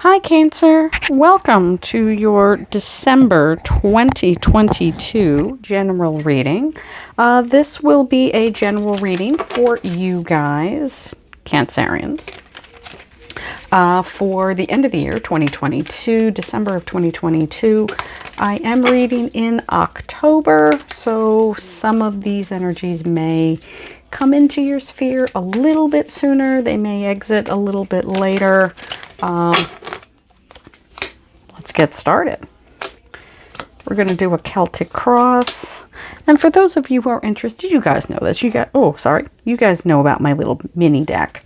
Hi, Cancer. Welcome to your December 2022 general reading. This will be a general reading for you guys, Cancerians, for the end of the year 2022, December of 2022. I am reading in October, so some of these energies may come into your sphere a little bit sooner. They may exit a little bit later. Let's get started. We're going to do a Celtic cross. And for those of you who are interested, you guys know this. You guys know about my little mini deck.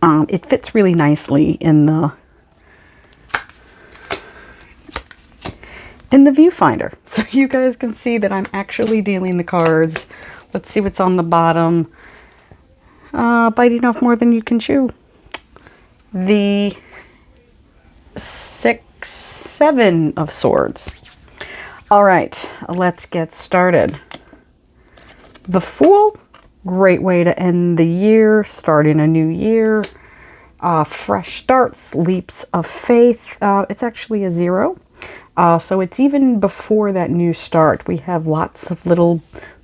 It fits really nicely in the viewfinder. So you guys can see that I'm actually dealing the cards. Let's see what's on the bottom. Biting off more than you can chew. The 7 of Swords. All right, let's get started. The Fool, great way to end the year, starting a new year. Fresh starts, leaps of faith. It's actually a 0. So it's even before that new start. We have lots of little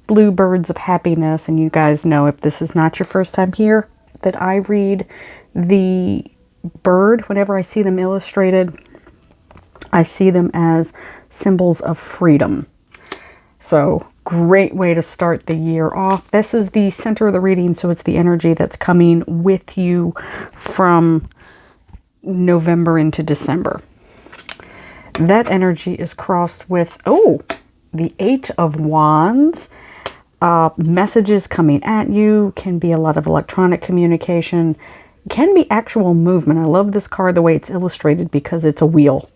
bluebirds of happiness. And you guys know, if this is not your first time here, that I read the bird. Whenever I see them illustrated, I see them as symbols of freedom. So great way to start the year off. This is the center of the reading, so it's the energy that's coming with you from November into December. That energy is crossed with, the 8 of Wands. Messages coming at you, can be a lot of electronic communication, can be actual movement. I love this card the way it's illustrated because it's a wheel.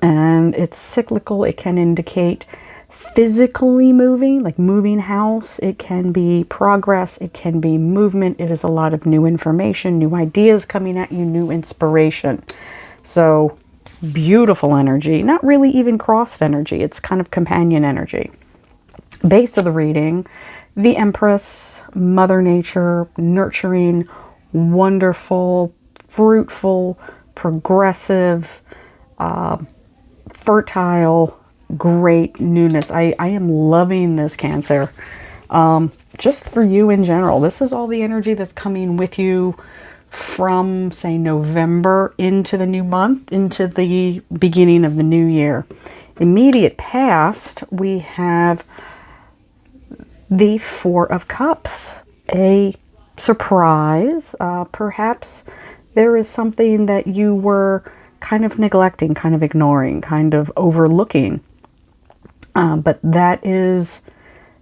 And it's cyclical. It can indicate physically moving, like moving house. It can be progress. It can be movement. It is a lot of new information, new ideas coming at you, new inspiration. So beautiful energy. Not really even crossed energy. It's kind of companion energy. Base of the reading, the Empress, Mother Nature, nurturing, wonderful, fruitful, progressive, fertile, great newness. I am loving this, Cancer. Just for you in general. This is all the energy that's coming with you from, say, November into the new month, into the beginning of the new year. Immediate past, we have the 4 of Cups. A surprise. Perhaps there is something that you were kind of neglecting, kind of ignoring, kind of overlooking. But that is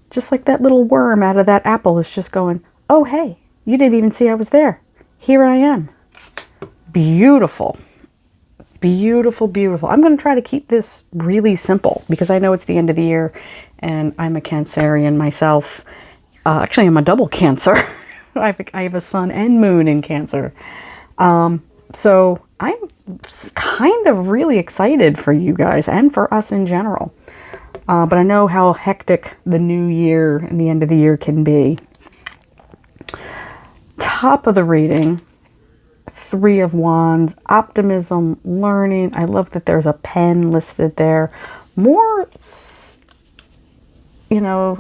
just like that little worm out of that apple is just going, oh, hey, you didn't even see I was there. Here I am. Beautiful. Beautiful, beautiful. I'm going to try to keep this really simple because I know it's the end of the year and I'm a Cancerian myself. Actually, I'm a double Cancer. I have a sun and moon in Cancer. So I'm kind of really excited for you guys and for us in general. But I know how hectic the new year and the end of the year can be. Top of the reading, 3 of Wands, optimism, learning. I love that there's a pen listed there. More,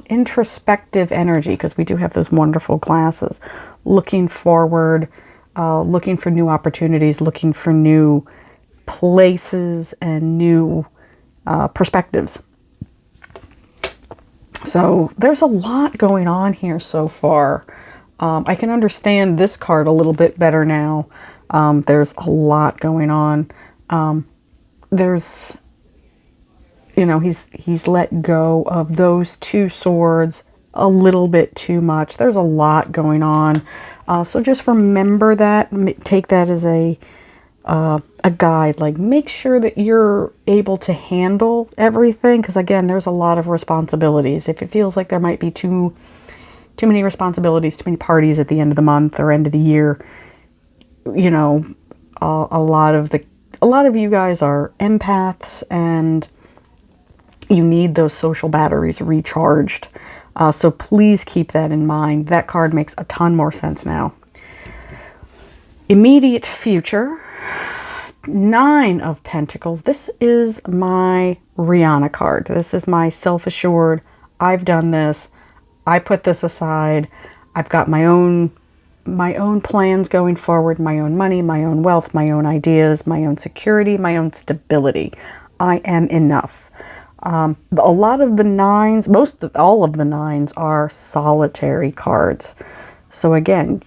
introspective energy, because we do have those wonderful glasses. Looking forward, looking for new opportunities, looking for new places and new perspectives. So there's a lot going on here so far. I can understand this card a little bit better now. There's a lot going on. There's, he's let go of those 2 swords a little bit too much. There's a lot going on. So just remember that. Take that as a guide. Like, make sure that you're able to handle everything. Because again, there's a lot of responsibilities. If it feels like there might be too many responsibilities, too many parties at the end of the month or end of the year, a lot of you guys are empaths and you need those social batteries recharged. So please keep that in mind. That card makes a ton more sense now. Immediate future, 9 of Pentacles. This is my Rihanna card. This is my self-assured, I've done this, I put this aside, I've got my own plans going forward, my own money, my own wealth, my own ideas, my own security, my own stability. I am enough. A lot of the 9s, all of the 9s are solitary cards. So again,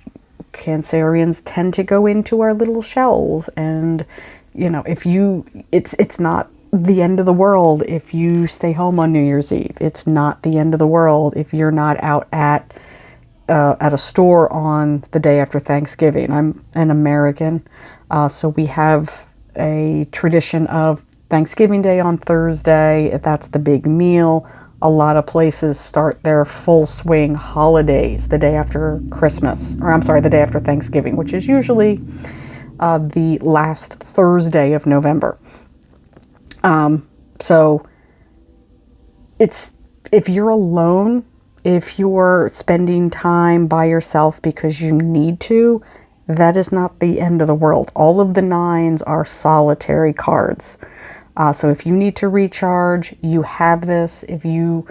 Cancerians tend to go into our little shells, and it's not the end of the world if you stay home on New Year's Eve. It's not the end of the world if you're not out at a store on the day after Thanksgiving. I'm an American, so we have a tradition of Thanksgiving Day on Thursday. That's the big meal. A lot of places start their full swing holidays the day after Christmas, or I'm sorry, the day after Thanksgiving, which is usually the last Thursday of November. So if you're alone, if you're spending time by yourself because you need to, that is not the end of the world. All of the 9s are solitary cards. So if you need to recharge, you have this. If you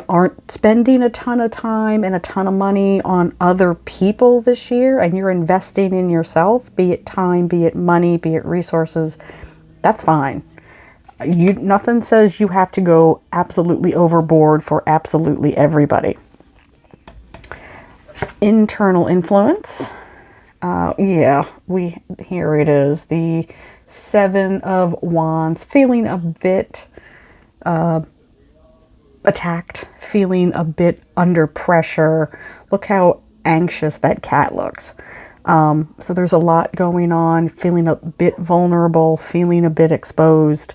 aren't spending a ton of time and a ton of money on other people this year, and you're investing in yourself, be it time, be it money, be it resources, that's fine. Nothing says you have to go absolutely overboard for absolutely everybody. Internal influence. Here it is. The 7 of Wands, feeling a bit attacked, feeling a bit under pressure. Look how anxious that cat looks. So there's a lot going on, feeling a bit vulnerable, feeling a bit exposed.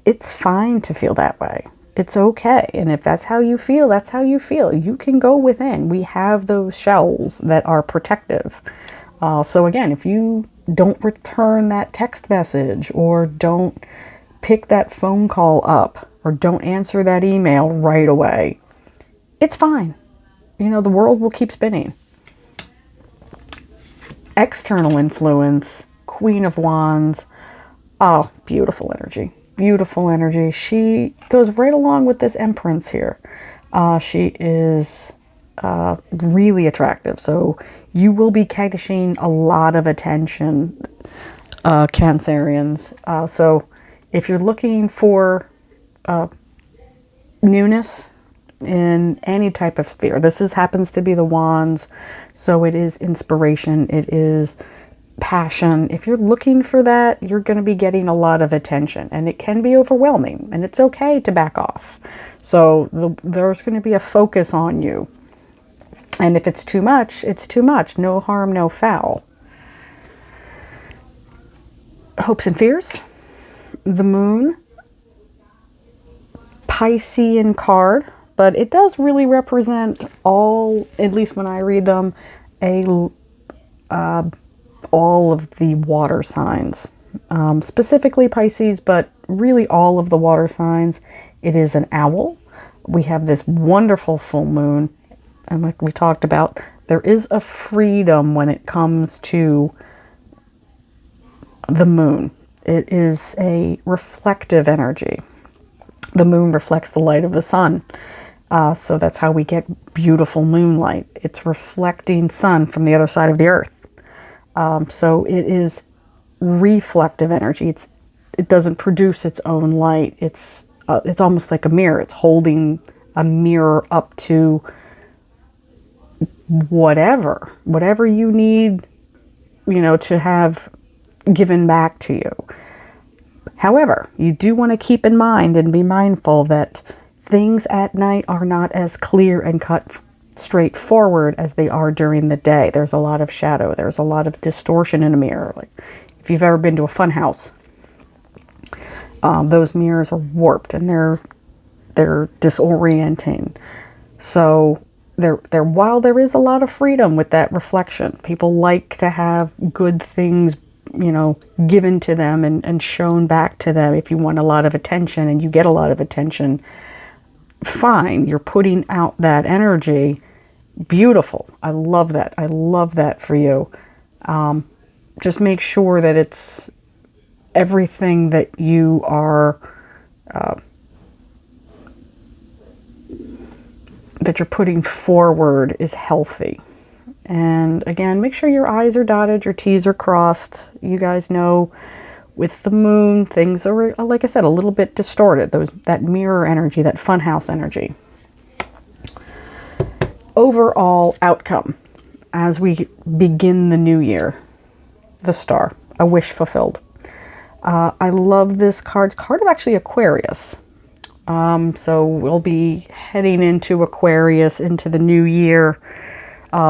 It's fine to feel that way. It's okay. And if that's how you feel, that's how you feel. You can go within. We have those shells that are protective. So again, if you don't return that text message, or don't pick that phone call up, or don't answer that email right away, it's fine. The world will keep spinning. External influence, Queen of Wands. Oh, beautiful energy. Beautiful energy. She goes right along with this Empress here. She is really attractive. So you will be catching a lot of attention, Cancerians. So if you're looking for newness in any type of sphere, this happens to be the Wands. So it is inspiration. It is passion. If you're looking for that, you're going to be getting a lot of attention, and it can be overwhelming, and it's okay to back off. So there's going to be a focus on you. And if it's too much, it's too much. No harm, no foul. Hopes and fears. The Moon. Piscean card, but it does really represent all, at least when I read them, all of the water signs. Specifically Pisces, but really all of the water signs. It is an owl. We have this wonderful full moon. And like we talked about, there is a freedom when it comes to the moon. It is a reflective energy. The moon reflects the light of the sun. So that's how we get beautiful moonlight. It's reflecting sun from the other side of the earth. So it is reflective energy. It doesn't produce its own light. It's almost like a mirror. It's holding a mirror up to whatever you need, to have given back to you. However, you do want to keep in mind and be mindful that things at night are not as clear and cut straightforward as they are during the day. There's a lot of shadow. There's a lot of distortion in a mirror. Like if you've ever been to a fun house, those mirrors are warped and they're disorienting. So while there is a lot of freedom with that reflection, people like to have good things, given to them and shown back to them. If you want a lot of attention and you get a lot of attention, fine, you're putting out that energy. Beautiful. I love that. I love that for you. just make sure that it's everything that you are, that you're putting forward is healthy. And again, make sure your I's are dotted, your T's are crossed. You guys know with the moon, things are, like I said, a little bit distorted. That mirror energy, that funhouse energy. Overall outcome as we begin the new year. The Star, a wish fulfilled. I love this card. Card of actually Aquarius. So we'll be heading into Aquarius, into the new year.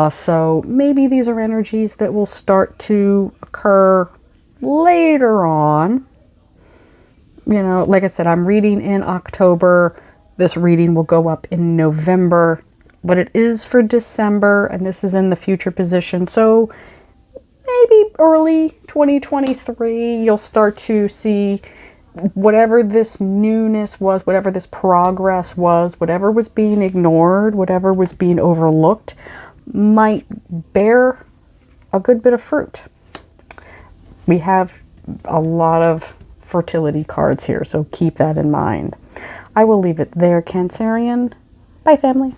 So maybe these are energies that will start to occur later on. You know, like I said, I'm reading in October. This reading will go up in November, but it is for December, and this is in the future position. So maybe early 2023, you'll start to see whatever this newness was, whatever this progress was, whatever was being ignored, whatever was being overlooked, might bear a good bit of fruit. We have a lot of fertility cards here, so keep that in mind. I will leave it there, Cancerian. Bye, family.